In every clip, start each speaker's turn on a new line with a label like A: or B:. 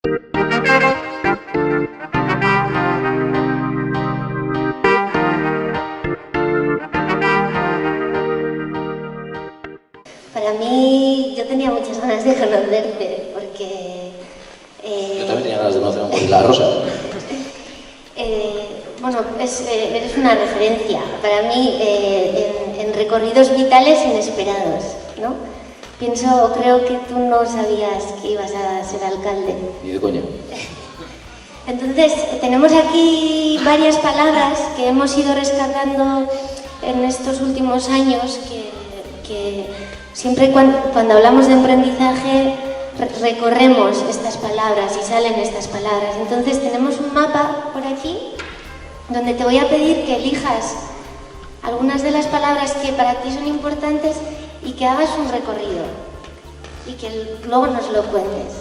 A: Para mí, yo tenía muchas ganas de conocerte, porque...
B: Yo también tenía ganas de conocer a un gorila rosa.
A: Bueno, eres una referencia para mí en recorridos vitales inesperados, ¿no? Creo que tú no sabías que ibas a ser alcalde.
B: Ni de coña.
A: Entonces, tenemos aquí varias palabras que hemos ido rescatando en estos últimos años que siempre cuando hablamos de emprendizaje recorremos estas palabras y salen estas palabras. Entonces tenemos un mapa por aquí donde te voy a pedir que elijas algunas de las palabras que para ti son importantes y que hagas un recorrido y que luego nos lo cuentes.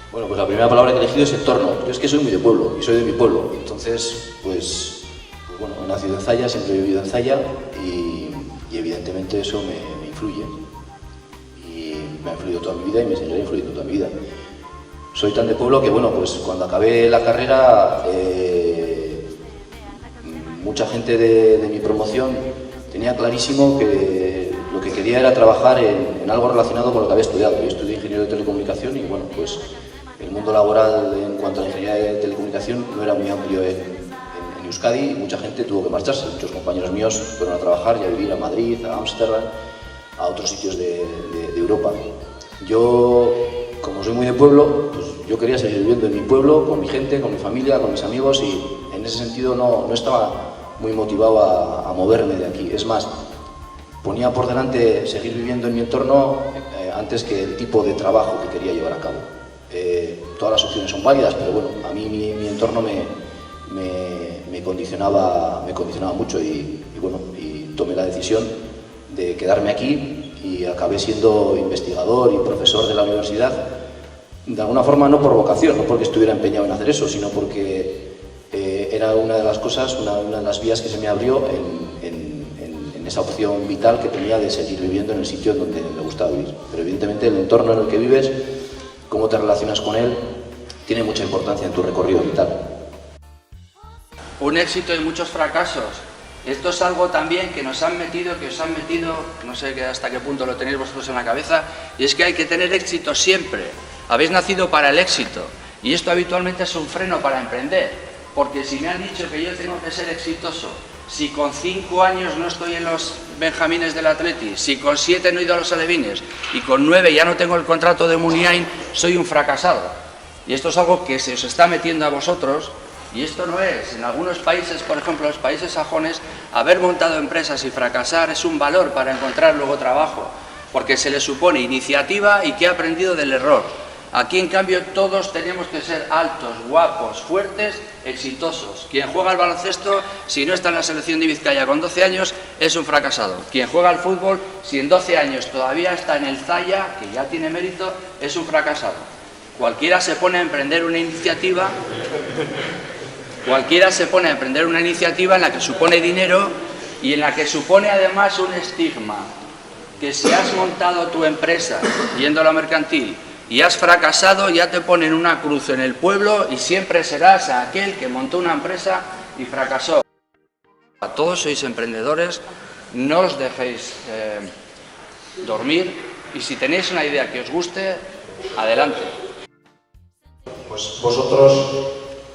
B: Bueno, pues la primera palabra que he elegido es entorno. Yo es que soy muy de pueblo y soy de mi pueblo. Entonces, pues bueno, he nacido en Zalla, siempre he vivido en Zalla y evidentemente eso me influye. Y me ha influido toda mi vida y me seguirá influyendo toda mi vida. Soy tan de pueblo que, bueno, pues cuando acabé la carrera, mucha gente de mi promoción tenía clarísimo que lo que quería era trabajar en algo relacionado con lo que había estudiado. Yo estudié ingeniero de telecomunicación y, bueno, pues el mundo laboral en cuanto a la ingeniería de telecomunicación no era muy amplio en Euskadi y mucha gente tuvo que marcharse. Muchos compañeros míos fueron a trabajar y a vivir a Madrid, a Ámsterdam, a otros sitios de Europa. Yo, como soy muy de pueblo, pues yo quería seguir viviendo en mi pueblo, con mi gente, con mi familia, con mis amigos y en ese sentido no estaba muy motivado a moverme de aquí. Es más, ponía por delante seguir viviendo en mi entorno antes que el tipo de trabajo que quería llevar a cabo. Todas las opciones son válidas, pero bueno, a mí mi entorno me condicionaba mucho y bueno, y tomé la decisión de quedarme aquí y acabé siendo investigador y profesor de la universidad, de alguna forma no por vocación, no porque estuviera empeñado en hacer eso, sino porque era una de las cosas, una de las vías que se me abrió en esa opción vital que tenía de seguir viviendo en el sitio en donde me gustaba vivir. Pero evidentemente el entorno en el que vives, cómo te relacionas con él, tiene mucha importancia en tu recorrido vital.
C: Un éxito y muchos fracasos. Esto es algo también que os han metido, no sé hasta qué punto lo tenéis vosotros en la cabeza, y es que hay que tener éxito siempre. Habéis nacido para el éxito, y esto habitualmente es un freno para emprender, porque si me han dicho que yo tengo que ser exitoso, si con 5 años no estoy en los Benjamines del Atleti, si con 7 no he ido a los alevines, y con 9 ya no tengo el contrato de Muniain, soy un fracasado. Y esto es algo que se os está metiendo a vosotros. Y esto no es, en algunos países, por ejemplo los países sajones, haber montado empresas y fracasar es un valor para encontrar luego trabajo, porque se le supone iniciativa y que ha aprendido del error. Aquí en cambio todos tenemos que ser altos, guapos, fuertes, exitosos. Quien juega al baloncesto, si no está en la selección de Vizcaya con 12 años, es un fracasado. Quien juega al fútbol, si en 12 años todavía está en el Zalla, que ya tiene mérito, es un fracasado. Cualquiera se pone a emprender una iniciativa en la que supone dinero y en la que supone además un estigma, que si has montado tu empresa yendo a la mercantil y has fracasado, ya te ponen una cruz en el pueblo y siempre serás aquel que montó una empresa y fracasó. A todos sois emprendedores, no os dejéis dormir y si tenéis una idea que os guste, adelante.
D: Pues vosotros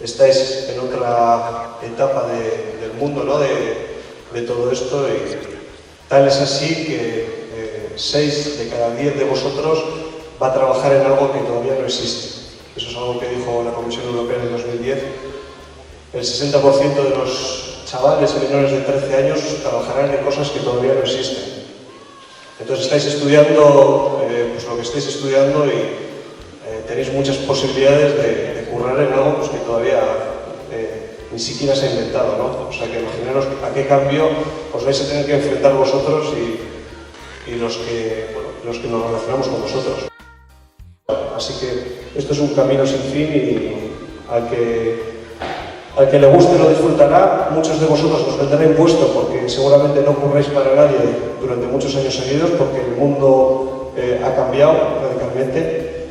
D: estáis en otra etapa del mundo, ¿no? de todo esto y tal es así que 6 de cada 10 de vosotros va a trabajar en algo que todavía no existe. Eso es algo que dijo la Comisión Europea en el 2010. El 60% de los chavales menores de 13 años trabajarán en cosas que todavía no existen. Entonces estáis estudiando pues lo que estáis estudiando y tenéis muchas posibilidades de currar en algo pues, que todavía ni siquiera se ha inventado, ¿no? O sea que imaginaros a qué cambio os vais a tener que enfrentar vosotros y los que nos relacionamos con vosotros. Así que esto es un camino sin fin y al que le guste lo disfrutará. Muchos de vosotros os vendrá impuesto porque seguramente no curráis para nadie durante muchos años seguidos porque el mundo ha cambiado radicalmente.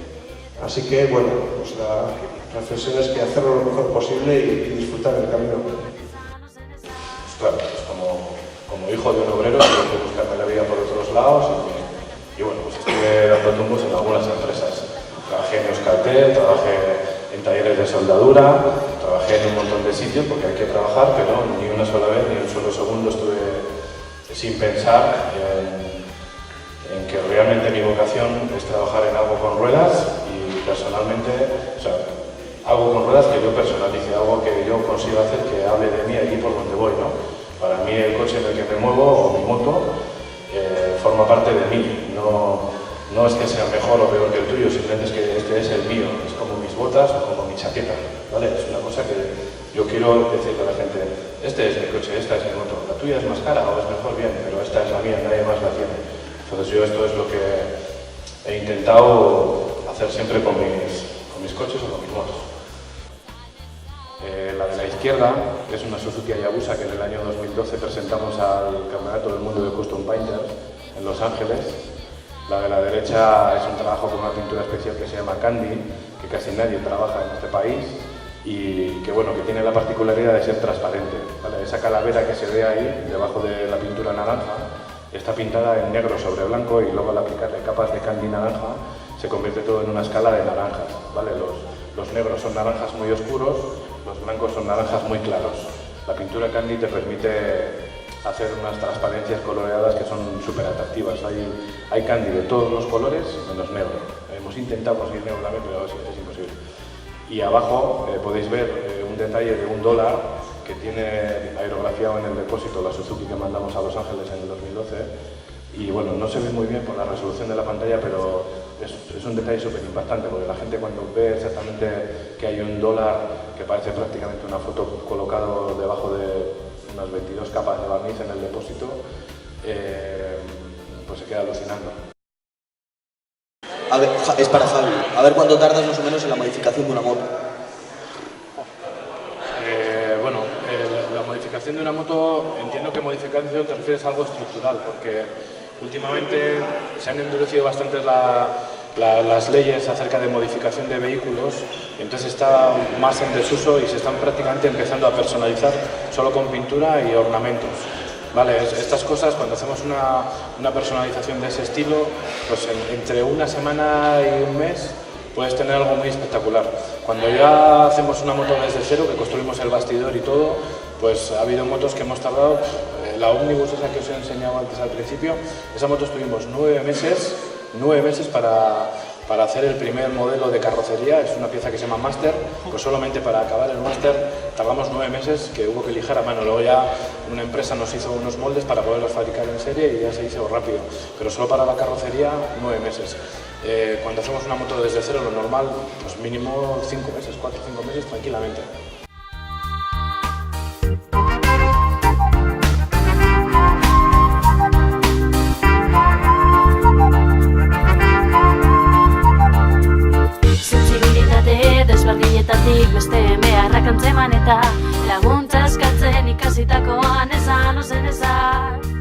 D: Así que, bueno, pues la reflexión es que hacerlo lo mejor posible y disfrutar el camino.
E: Pues claro, pues como hijo de un obrero, tuve que buscarme la vida por otros lados y bueno, pues estuve dando tumbos en algunas empresas. Trabajé en Euskaltel, trabajé en talleres de soldadura, trabajé en un montón de sitios porque hay que trabajar, pero ni una sola vez, ni un solo segundo estuve sin pensar en que realmente mi vocación es trabajar en algo con ruedas y personalmente, o sea, algo con ruedas que yo personalice, algo que yo consiga hacer que hable de mí allí por donde voy, ¿no? Para mí el coche en el que me muevo o mi moto forma parte de mí, no es que sea mejor o peor que el tuyo, simplemente es que este es el mío, es como mis botas o como mi chaqueta, ¿vale? Es una cosa que yo quiero decirle a la gente, este es mi coche, esta es mi moto, la tuya es más cara o es mejor, bien, pero esta es la mía, nadie más la tiene. Entonces yo esto es lo que he intentado hacer siempre con mis coches o con mis motos. La de la izquierda es una Suzuki Hayabusa que en el año 2012 presentamos al Campeonato del Mundo de Custom Painters en Los Ángeles. La de la derecha es un trabajo con una pintura especial que se llama Candy, que casi nadie trabaja en este país y que, bueno, que tiene la particularidad de ser transparente, ¿vale? Esa calavera que se ve ahí, debajo de la pintura naranja, está pintada en negro sobre blanco y luego al aplicarle capas de Candy naranja se convierte todo en una escala de naranjas, ¿vale? Los negros son naranjas muy oscuros, los blancos son naranjas muy claros. La pintura Candy te permite hacer unas transparencias coloreadas que son súper atractivas. Hay Candy de todos los colores menos negro. Hemos intentado conseguir negro también, pero es imposible. Y abajo podéis ver un detalle de $1 que tiene aerografiado en el depósito la Suzuki que mandamos a Los Ángeles en el 2012. Y bueno, no se ve muy bien por la resolución de la pantalla, pero es un detalle súper impactante porque la gente cuando ve exactamente que hay $1 que parece prácticamente una foto colocado debajo de unas 22 capas de barniz en el depósito, pues se queda alucinando.
F: A ver, es para Javi. A ver cuánto tardas más o menos en la modificación de una moto.
E: Bueno, la modificación de una moto, entiendo que modificación te refieres a algo estructural, porque últimamente se han endurecido bastante las leyes acerca de modificación de vehículos, entonces está más en desuso y se están prácticamente empezando a personalizar solo con pintura y ornamentos. Vale, estas cosas, cuando hacemos una personalización de ese estilo, pues entre una semana y un mes puedes tener algo muy espectacular. Cuando ya hacemos una moto desde cero, que construimos el bastidor y todo, pues ha habido motos que hemos tardado, la Omnibus esa que os he enseñado antes al principio, esa moto estuvimos 9 meses para hacer el primer modelo de carrocería. Es una pieza que se llama Master, pues solamente para acabar el Master tardamos 9 meses, que hubo que lijar a mano. Luego ya una empresa nos hizo unos moldes para poderlos fabricar en serie y ya se hizo rápido, pero solo para la carrocería 9 meses. Cuando hacemos una moto desde cero, lo normal, pues mínimo 5 meses, 4 o 5 meses tranquilamente.
G: Desberdinetatik beste beharrak antzeman eta laguntza eskatzen ikasitakoan esan ozen ezak.